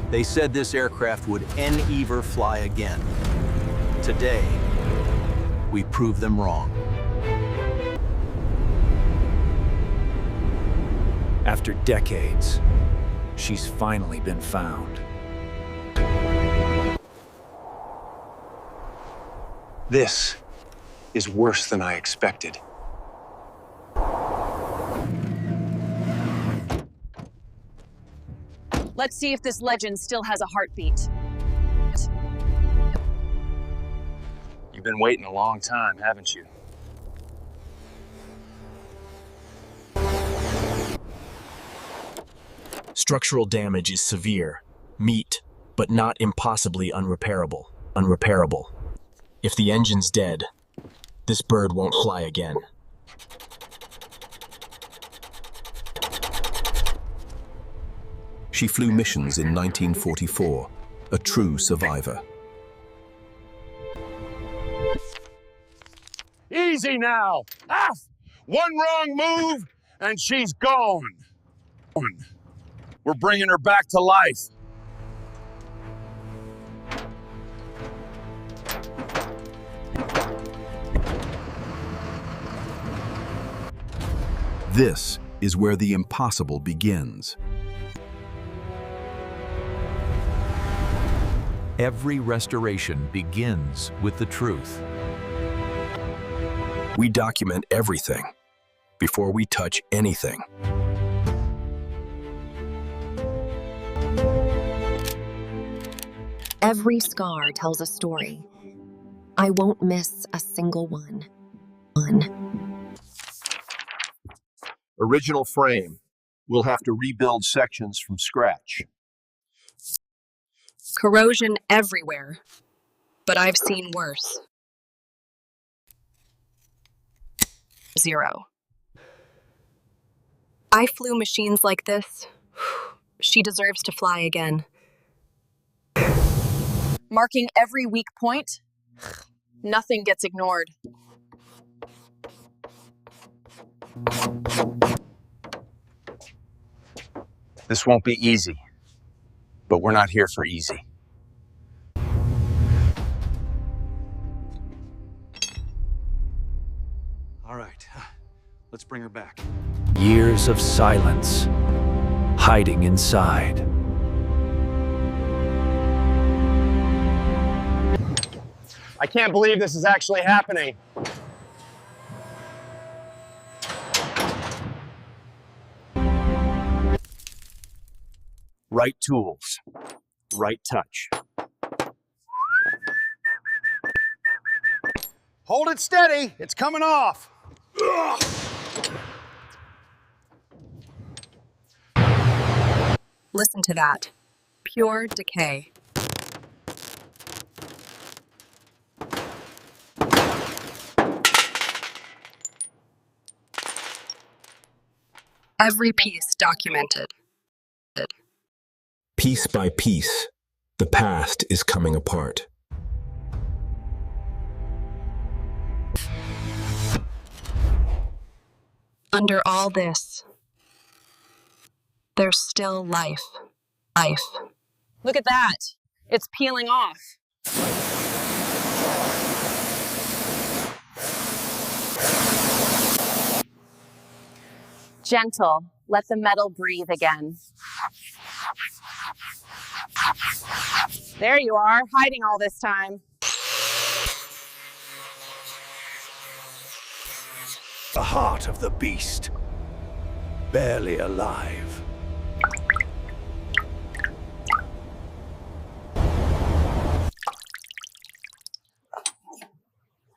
They said this aircraft would never fly again. Today, we prove them wrong. After decades, she's finally been found. This is worse than I expected. Let's see if this legend still has a heartbeat. You've been waiting a long time, haven't you? Structural damage is severe, but not impossibly unrepairable. If the engine's dead, this bird won't fly again. She flew missions in 1944, a true survivor. Easy now. One wrong move, and she's gone. We're bringing her back to life. This is where the impossible begins. Every restoration begins with the truth. We document everything before we touch anything. Every scar tells a story. I won't miss a single one. Original frame. We'll have to rebuild sections from scratch. Corrosion everywhere, but I've seen worse. 0. I flew machines like this. She deserves to fly again. Marking every weak point, nothing gets ignored. This won't be easy, but we're not here for easy. All right, let's bring her back. Years of silence, hiding inside. I can't believe this is actually happening. Right tools, right touch. Hold it steady, it's coming off. Listen to that. Pure decay. Every piece documented. Piece by piece, the past is coming apart. Under all this, there's still life. Look at that. It's peeling off. Gentle. Let the metal breathe again. There you are, hiding all this time. The heart of the beast, barely alive.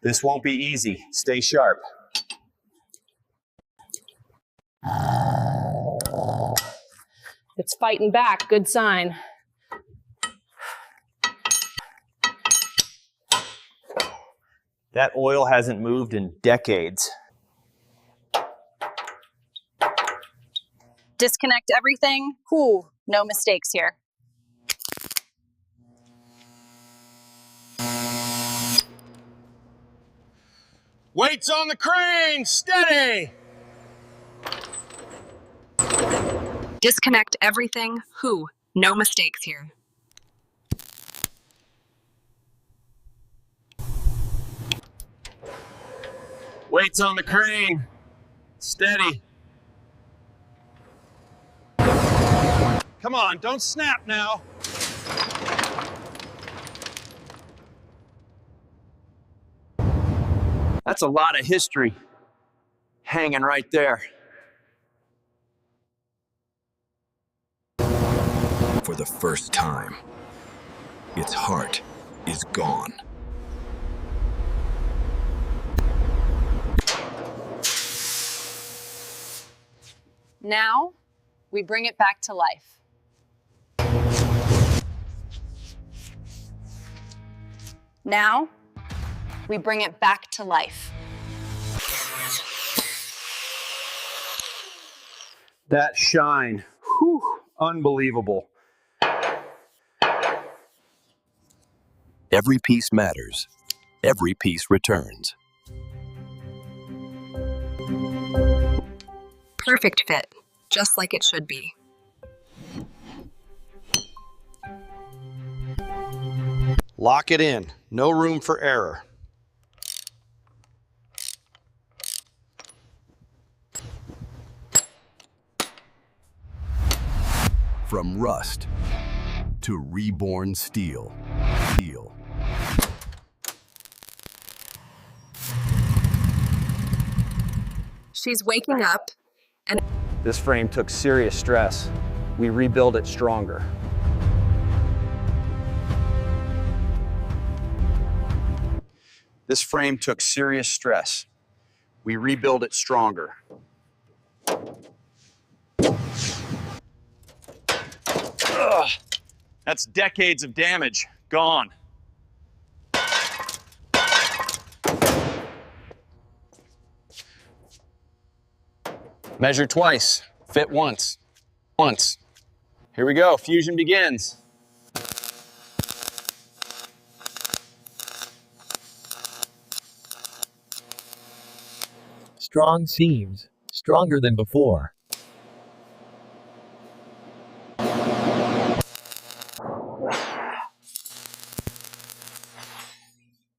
This won't be easy. Stay sharp. It's fighting back, good sign. That oil hasn't moved in decades. Disconnect everything. Whew, no mistakes here. Weights on the crane, steady! Disconnect everything. No mistakes here. Weight's on the crane. Steady. Come on, don't snap now. That's a lot of history hanging right there. For the first time, its heart is gone. Now, we bring it back to life. Now, we bring it back to life. That shine, whew, unbelievable. Every piece matters. Every piece returns. Perfect fit, just like it should be. Lock it in. No room for error. From rust to reborn steel. She's waking up, and This frame took serious stress. We rebuild it stronger. This frame took serious stress. We rebuild it stronger. Ugh, that's decades of damage gone. Measure twice, fit once. Once. Here we go, fusion begins. Strong seams, stronger than before.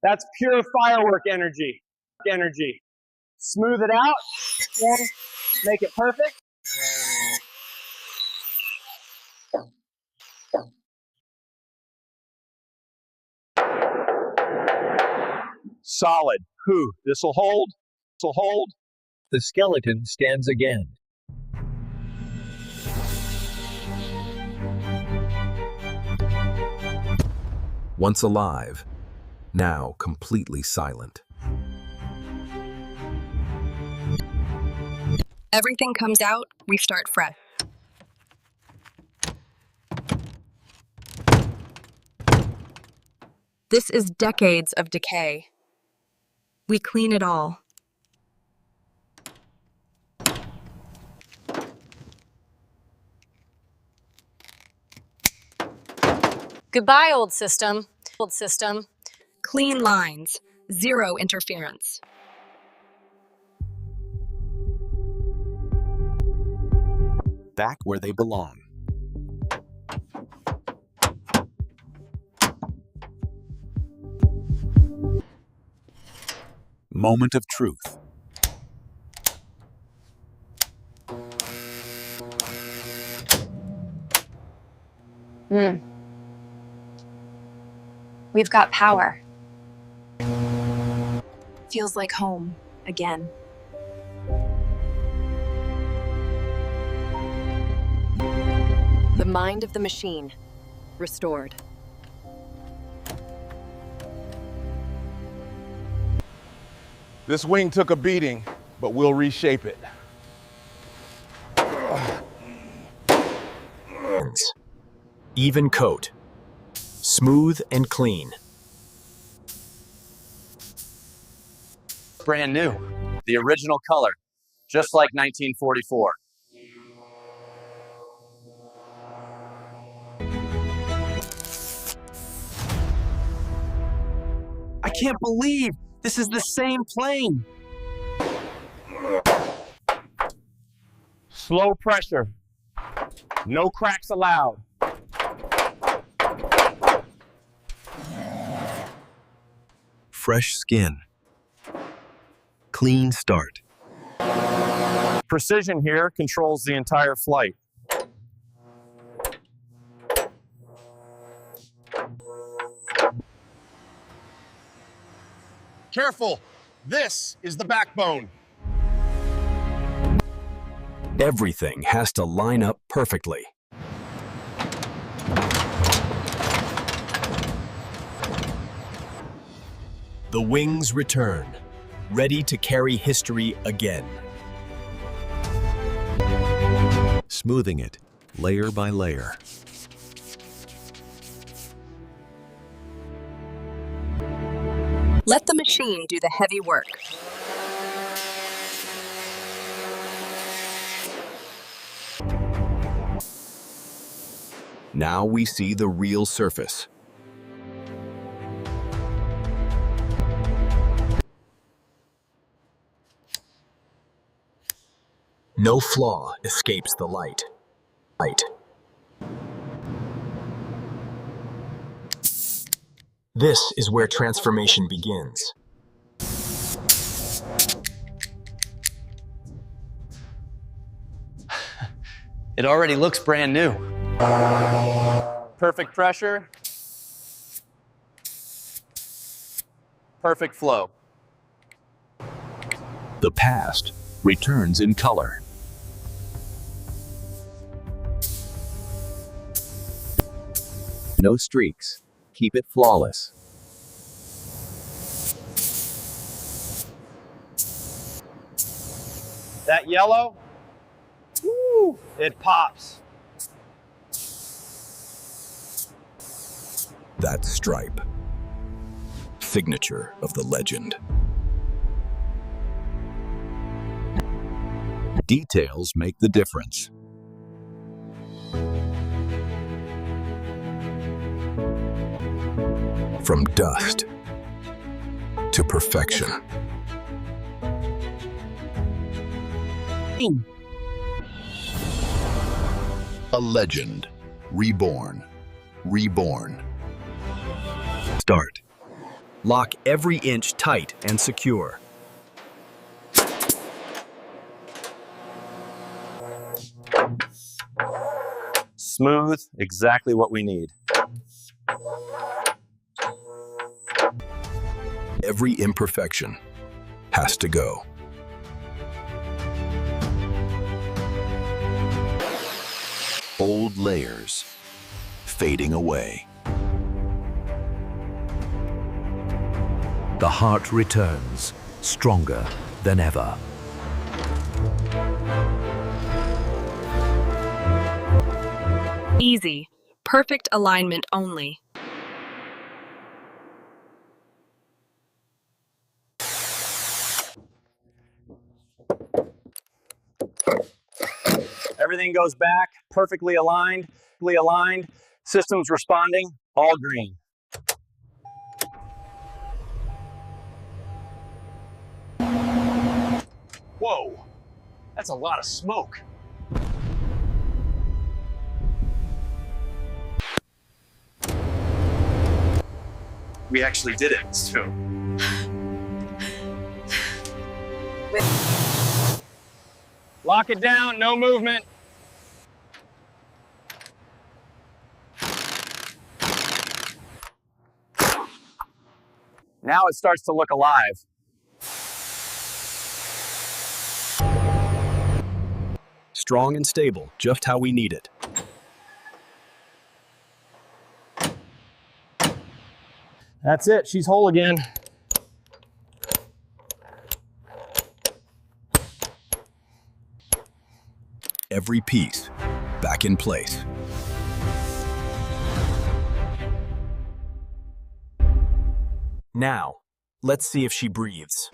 That's pure firework energy. Smooth it out, then make it perfect. Solid. Whew, this'll hold. This'll hold. The skeleton stands again. Once alive, now completely silent. everything comes out, we start fresh. This is decades of decay. We clean it all. Goodbye, old system. Old system. Clean lines, zero interference. Back where they belong. Moment of truth. We've got power. Feels like home, again. The mind of the machine, restored. This wing took a beating, but we'll reshape it. Even coat. Smooth and clean. Brand new. The original color. Just like 1944. I can't believe this is the same plane. Slow pressure. No cracks allowed. Fresh skin. clean start. Precision here controls the entire flight. Careful! This is the backbone. Everything has to line up perfectly. The wings return, ready to carry history again. Smoothing it, layer by layer. Let the machine do the heavy work. Now we see the real surface. No flaw escapes the light. This is where transformation begins. It already looks brand new. Perfect pressure. Perfect flow. The past returns in color. No streaks. Keep it flawless. That yellow, woo, it pops. That stripe. Signature of the legend. Details make the difference. From dust to perfection. A legend. Reborn. Reborn. Start. Lock every inch tight and secure. Smooth, exactly what we need. Every imperfection has to go. Old layers fading away. The heart returns, stronger than ever. Easy. Perfect alignment only. Everything goes back, perfectly aligned. Systems responding, all green. Whoa, that's a lot of smoke. We actually did it, so. Lock it down, no movement. Now it starts to look alive. Strong and stable, just how we need it. That's it, she's whole again. Every piece back in place. Now, let's see if she breathes.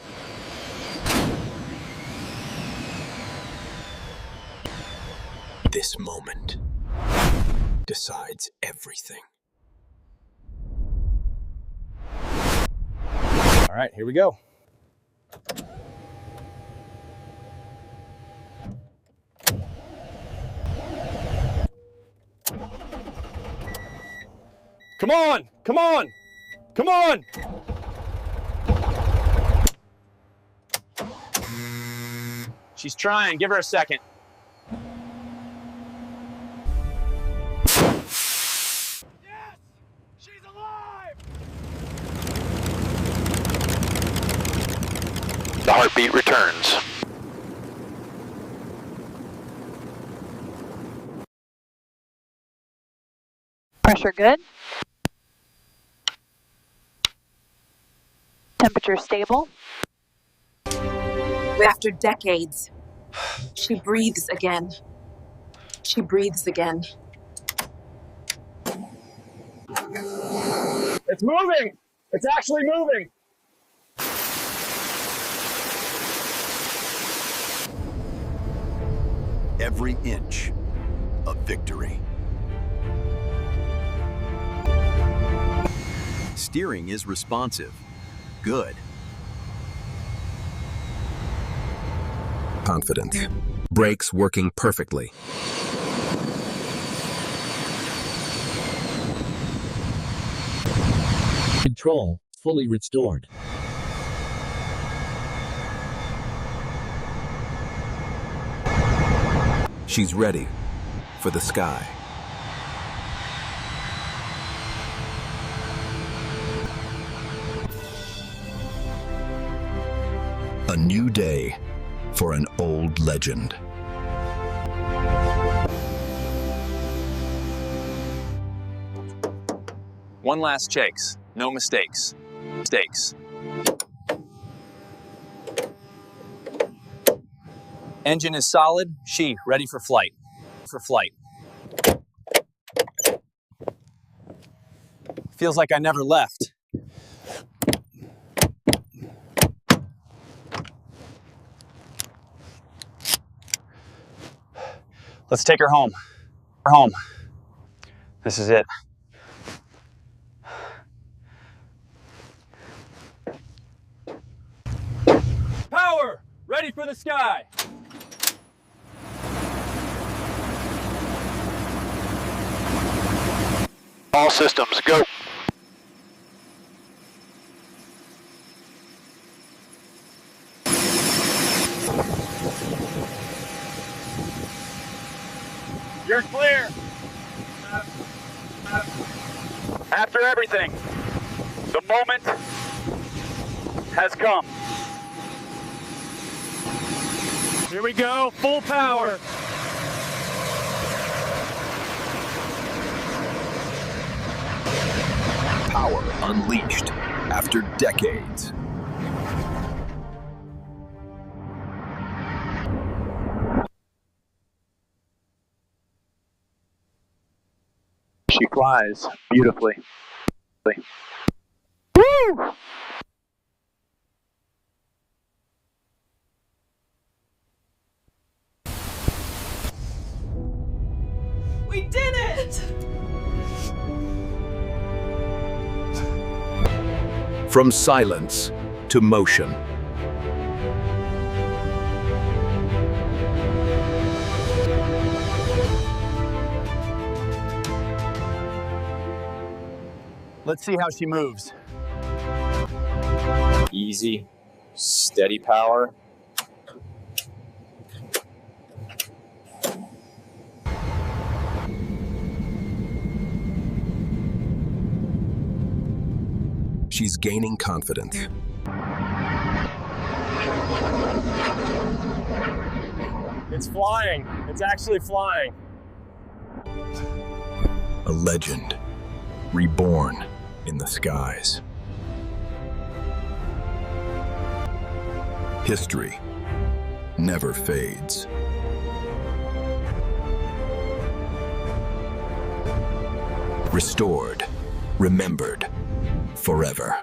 This moment decides everything. All right, here we go. Come on, come on, come on. She's trying. Give her a second. The heartbeat returns. Pressure good. Temperature stable. After decades, she breathes again. She breathes again. It's moving! It's actually moving! Every inch of victory. Steering is responsive. Good. Confidence. Brakes working perfectly. Control fully restored. She's ready for the sky. A new day for an old legend. One last chase. No mistakes. Mistakes. Engine is solid. She ready for flight. Feels like I never left. Let's take her home. This is it. Power! Ready for the sky! All systems go. You're clear! After everything, the moment has come. Here we go, full power! Power unleashed after decades. She flies beautifully. Woo! We did it! From silence to motion. Let's see how she moves. Easy, steady power. She's gaining confidence. It's flying. It's actually flying. A legend, reborn in the skies. History never fades. Restored, remembered, forever.